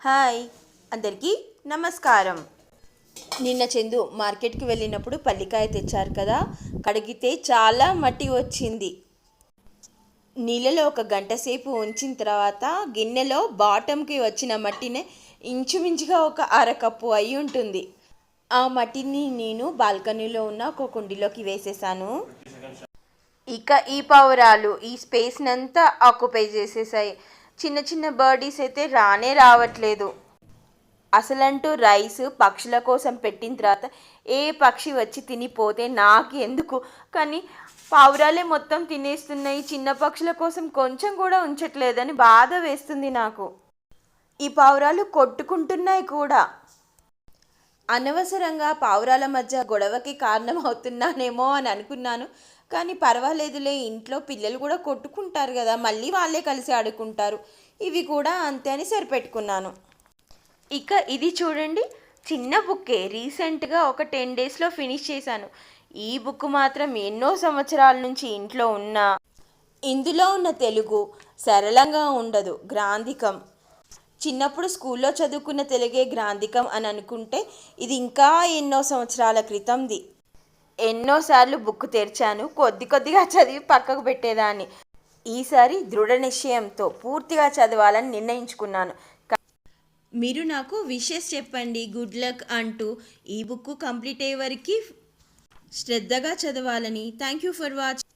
Hi అందరికీ నమస్కారం. నిన్న చందు మార్కెట్కి వెళ్ళినప్పుడు పల్లికాయ తెచ్చారు కదా, కడిగితే చాలా మట్టి వచ్చింది. నీళ్ళలో ఒక గంట సేపు ఉంచిన తర్వాత గిన్నెలో బాటంకి వచ్చిన మట్టిని ఇంచుమించుగా ఒక అరకప్పు అయి ఉంటుంది. ఆ మట్టిని నేను బాల్కనీలో ఉన్న ఒక కుండీలోకి వేసేసాను. ఇక ఈ పావురాలు ఈ స్పేస్నంతా ఆక్యుపై చేసేసాయి. చిన్న చిన్న బర్డీస్ అయితే రానే రావట్లేదు. అసలంటూ రైస్ పక్షుల కోసం పెట్టిన తర్వాత ఏ పక్షి వచ్చి తినిపోతే నాకు ఎందుకు, కానీ పావురాలే మొత్తం తినేస్తున్నాయి. చిన్న పక్షుల కోసం కొంచెం కూడా ఉంచట్లేదని బాధ వేస్తుంది నాకు. ఈ పావురాలు కొట్టుకుంటున్నాయి కూడా. అనవసరంగా పావురాల మధ్య గొడవకి కారణం అవుతున్నానేమో అని అనుకున్నాను. కానీ పర్వాలేదులే, ఇంట్లో పిల్లలు కూడా కొట్టుకుంటారు కదా, మళ్ళీ వాళ్ళే కలిసి ఆడుకుంటారు. ఇవి కూడా అంతే అని సరిపెట్టుకున్నాను. ఇక ఇది చూడండి, చిన్న బుక్కే, రీసెంట్గా ఒక 10 డేస్లో ఫినిష్ చేశాను. ఈ బుక్ మాత్రం ఎన్నో సంవత్సరాల నుంచి ఇంట్లో ఉన్నా. ఇందులో ఉన్న తెలుగు సరళంగా ఉండదు, గ్రాంధికం. చిన్నప్పుడు స్కూల్లో చదువుకున్న తెలుగే గ్రాంధికం అని అనుకుంటే ఇది ఇంకా ఎన్నో సంవత్సరాల క్రితంది. ఎన్నోసార్లు బుక్ తెరిచాను, కొద్దిగా చదివి పక్కకు పెట్టేదాన్ని. ఈసారి దృఢ నిశ్చయంతో పూర్తిగా చదవాలని నిర్ణయించుకున్నాను. మీరు నాకు విషెస్ చెప్పండి, గుడ్ లక్ అంటూ. ఈ బుక్ కంప్లీట్ అయ్యే వరకు శ్రద్ధగా చదవాలని. Thank you for watching.